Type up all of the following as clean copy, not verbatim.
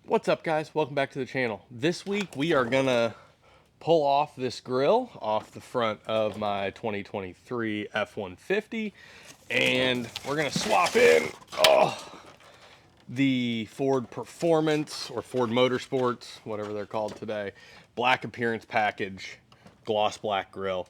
What's up, guys? Welcome back to the channel. This week we are gonna pull off this grill off the front of my 2023 F150, and we're gonna swap in the Ford Performance or Ford Motorsports, whatever they're called today, black appearance package, gloss black grill.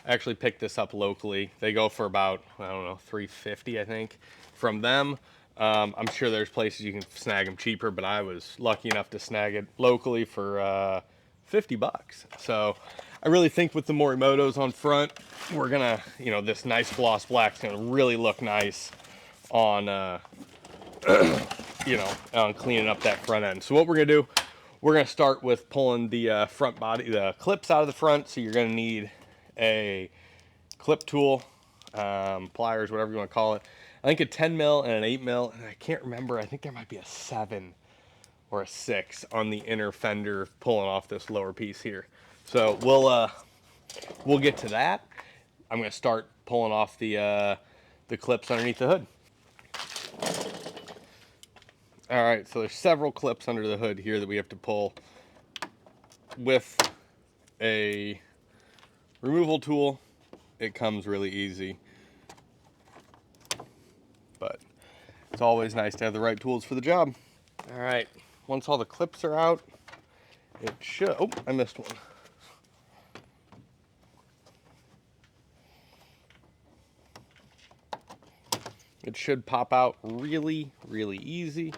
I actually picked this up locally. They go for about, I don't know, $350, I think, from them. I'm sure there's places you can snag them cheaper, but I was lucky enough to snag it locally for 50 bucks. So I really think with the Morimotos on front, we're gonna, this nice gloss black's gonna really look nice on, on cleaning up that front end. So what we're gonna do, we're gonna start with pulling the front body, the clips out of the front. So you're gonna need a clip tool, pliers, whatever you want to call it. I think a 10 mil and an 8 mil, and I can't remember. I think there might be a 7 or a 6 on the inner fender pulling off this lower piece here. So we'll get to that. I'm going to start pulling off the clips underneath the hood. All right, so there's several clips under the hood here that we have to pull with a removal tool. It comes really easy, but it's always nice to have the right tools for the job. All right, once all the clips are out, it should, oh, I missed one. It should pop out really, really easy.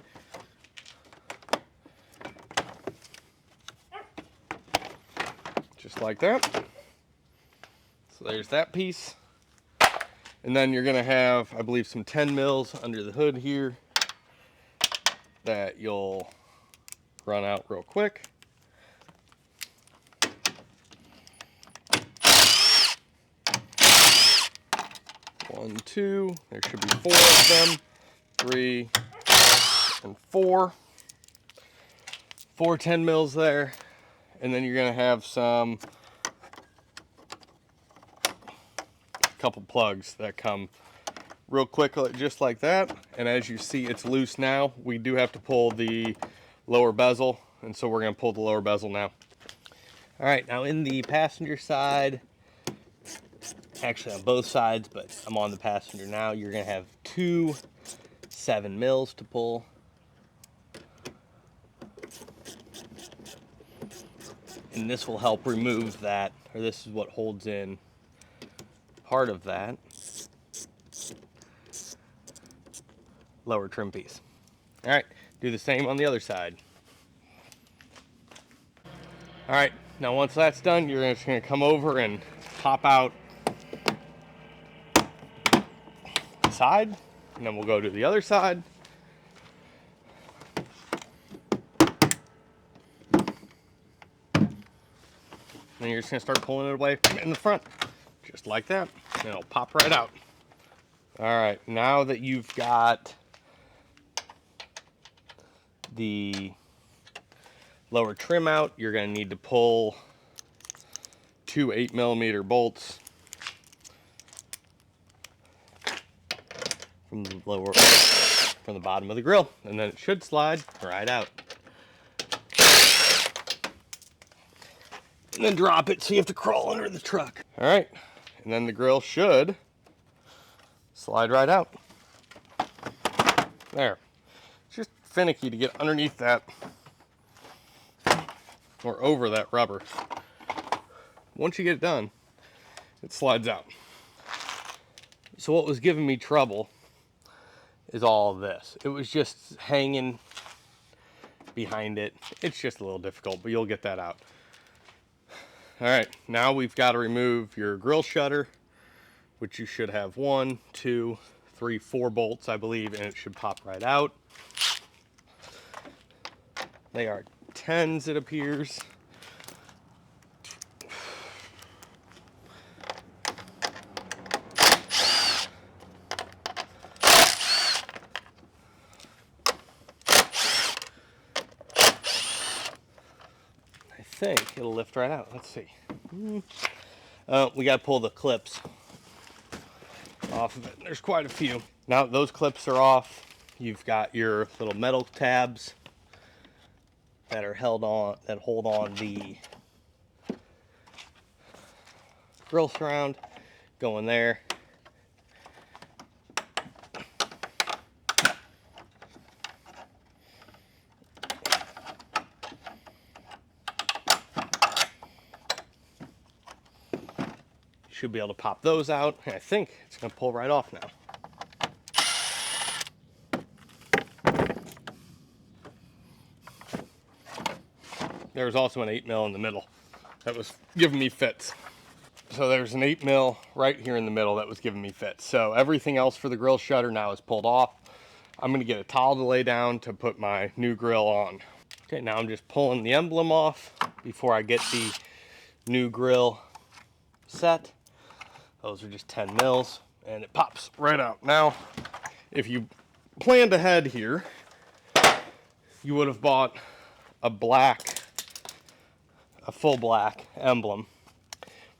Just like that. So there's that piece. And then you're gonna have, I believe, some 10 mils under the hood here that you'll run out real quick. One, two, there should be 4 of them. 3 and 4. 4 10 mils there. And then you're gonna have some couple plugs that come real quick, just like that. And as you see, it's loose now. We do have to pull the lower bezel, and so we're going to pull the lower bezel now. All right, now in the passenger side, actually on both sides, but I'm on the passenger now, you're going to have 2 7 mils to pull. And this will help remove that, or this is what holds in part of that lower trim piece. All right, do the same on the other side. All right, now once that's done, you're just gonna come over and pop out the side, and then we'll go to the other side. And you're just gonna start pulling it away in the front, just like that, and it'll pop right out. All right, now that you've got the lower trim out, you're going to need to pull 2 8mm bolts from the bottom of the grill, and then it should slide right out. And then drop it, so you have to crawl under the truck. All right, and then the grill should slide right out. There. It's just finicky to get underneath that or over that rubber. Once you get it done, it slides out. So what was giving me trouble is all of this. It was just hanging behind it. It's just a little difficult, but you'll get that out. All right, now we've got to remove your grill shutter, which you should have 1, 2, 3, 4 bolts, I believe, and it should pop right out. They are 10s, it appears. I think it'll lift right out. Let's see. We got to pull the clips off of it. There's quite a few. Now that those clips are off, you've got your little metal tabs that are held on, that hold on the grill surround, go in there. Should be able to pop those out, and I think it's going to pull right off now. There was also an 8mm in the middle that was giving me fits. So there's an 8mm right here in the middle that was giving me fits. So everything else for the grill shutter now is pulled off. I'm going to get a towel to lay down to put my new grill on. Okay, now I'm just pulling the emblem off before I get the new grill set. Those are just 10 mils, and it pops right out. Now, if you planned ahead here, you would have bought a full black emblem,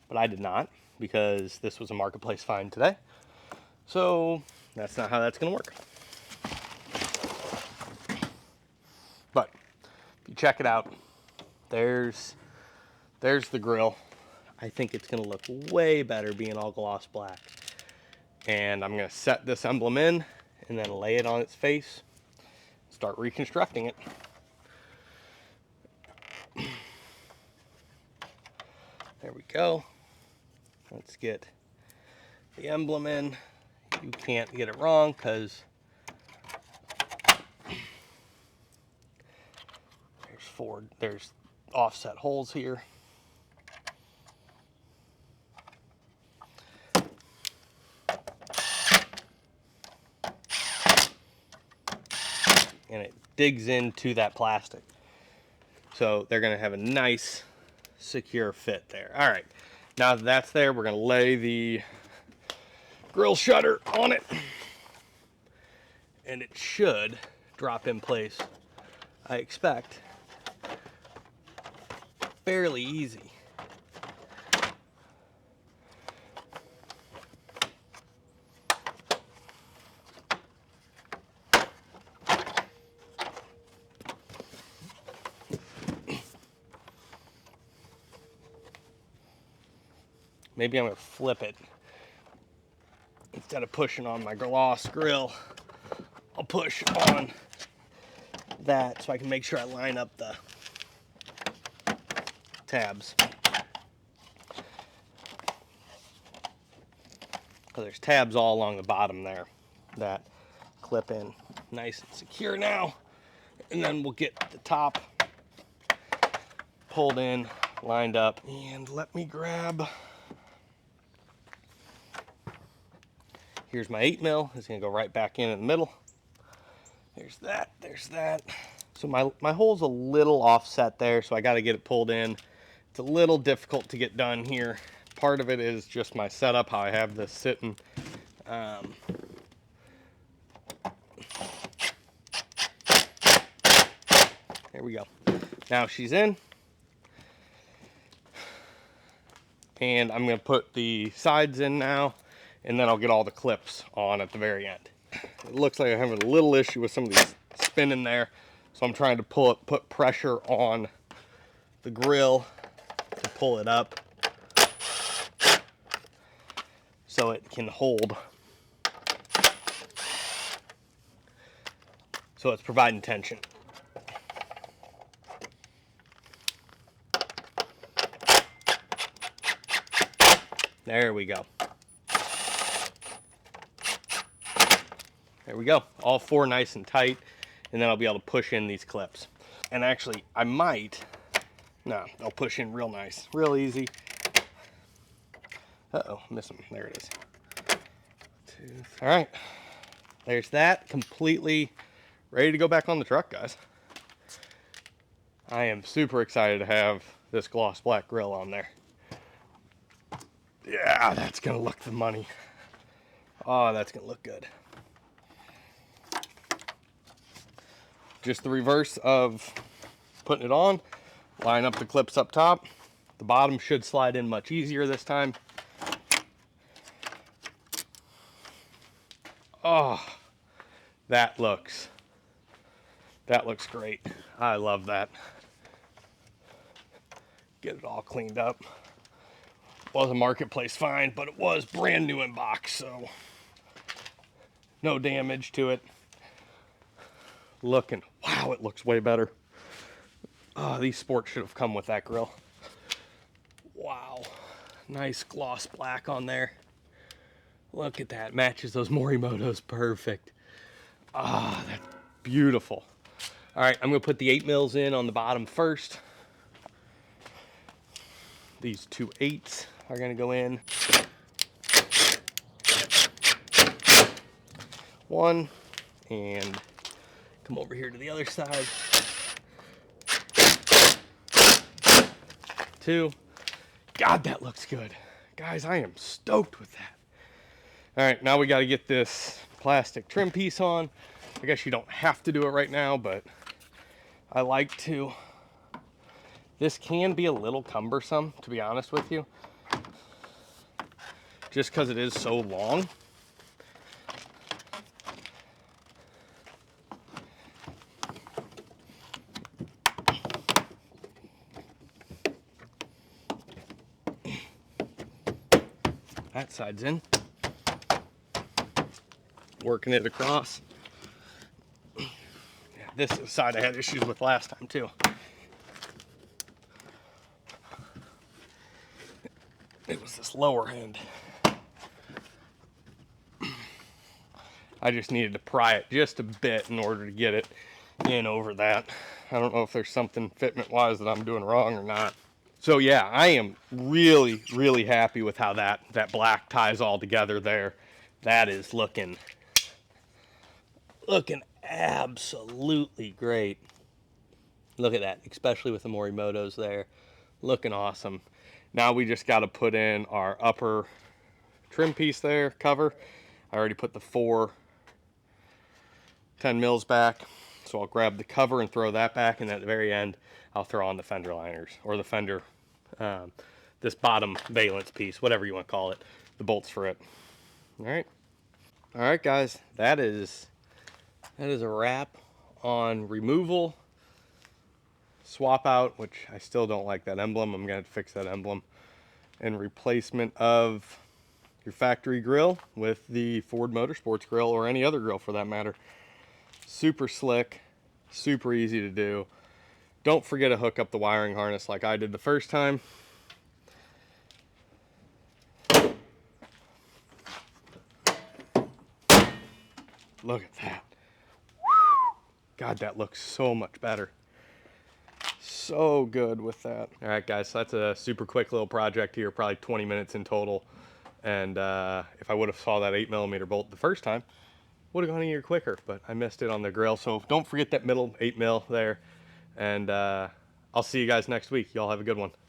but I did not, because this was a marketplace find today. So that's not how that's going to work. But if you check it out, there's the grill. I think it's going to look way better being all gloss black. And I'm going to set this emblem in and then lay it on its face, start reconstructing it. There we go. Let's get the emblem in. You can't get it wrong because there's offset holes here. And it digs into that plastic. So they're going to have a nice, secure fit there. All right, now that that's there, we're going to lay the grill shutter on it. And it should drop in place, I expect, fairly easy. Maybe I'm going to flip it. Instead of pushing on my gloss grill, I'll push on that so I can make sure I line up the tabs. So there's tabs all along the bottom there that clip in nice and secure now. And then we'll get the top pulled in, lined up. And let me grab, here's my 8mm. It's gonna go right back in the middle. There's that, there's that. So my hole's a little offset there, so I gotta get it pulled in. It's a little difficult to get done here. Part of it is just my setup, how I have this sitting. There we go. Now she's in. And I'm gonna put the sides in now, and then I'll get all the clips on at the very end. It looks like I'm having a little issue with some of these spinning there, so I'm trying to put pressure on the grill to pull it up so it can hold. So it's providing tension. There we go. There we go. All four nice and tight, and then I'll be able to push in these clips. And actually, I might, no, they'll push in real nice, real easy. Uh-oh, miss them. There it is. All right, there's that, completely ready to go back on the truck, guys. I am super excited to have this gloss black grill on there. Yeah, that's gonna look the money. Oh, that's gonna look good. Just the reverse of putting it on. Line up the clips up top. The bottom should slide in much easier this time. Oh, that looks great. I love that. Get it all cleaned up. Was a marketplace find, but it was brand new in box, so no damage to it. Looking, wow, it looks way better. Oh, these sports should have come with that grill. Wow, nice gloss black on there. Look at that, matches those Morimotos perfect. Ah, that's beautiful. All right, I'm gonna put the 8 mils in on the bottom first. These two 8s are gonna go in. One, and come over here to the other side. 2. God, that looks good. Guys, I am stoked with that. All right, now we gotta get this plastic trim piece on. I guess you don't have to do it right now, but I like to. This can be a little cumbersome, to be honest with you, just because it is so long. That side's in. Working it across. Yeah, this is the side I had issues with last time too. It was this lower end. I just needed to pry it just a bit in order to get it in over that. I don't know if there's something fitment wise that I'm doing wrong or not. So yeah, I am really, really happy with how that black ties all together there. That is looking absolutely great. Look at that, especially with the Morimotos there. Looking awesome. Now we just got to put in our upper trim piece there, cover. I already put the 4 10 mils back. So I'll grab the cover and throw that back, and at the very end, I'll throw on the fender liners, or the fender, this bottom valence piece, whatever you want to call it, the bolts for it. All right, guys, that is a wrap on removal, swap out, which I still don't like that emblem. I'm going to fix that emblem, and replacement of your factory grill with the Ford Motorsports grill, or any other grill for that matter. Super slick, super easy to do. Don't forget to hook up the wiring harness like I did the first time. Look at that. God, that looks so much better. So good with that. All right, guys, so that's a super quick little project here, probably 20 minutes in total. And if I would have saw that 8mm bolt the first time, would have gone a year quicker, but I missed it on the grill. So don't forget that middle 8mm there. And I'll see you guys next week. Y'all have a good one.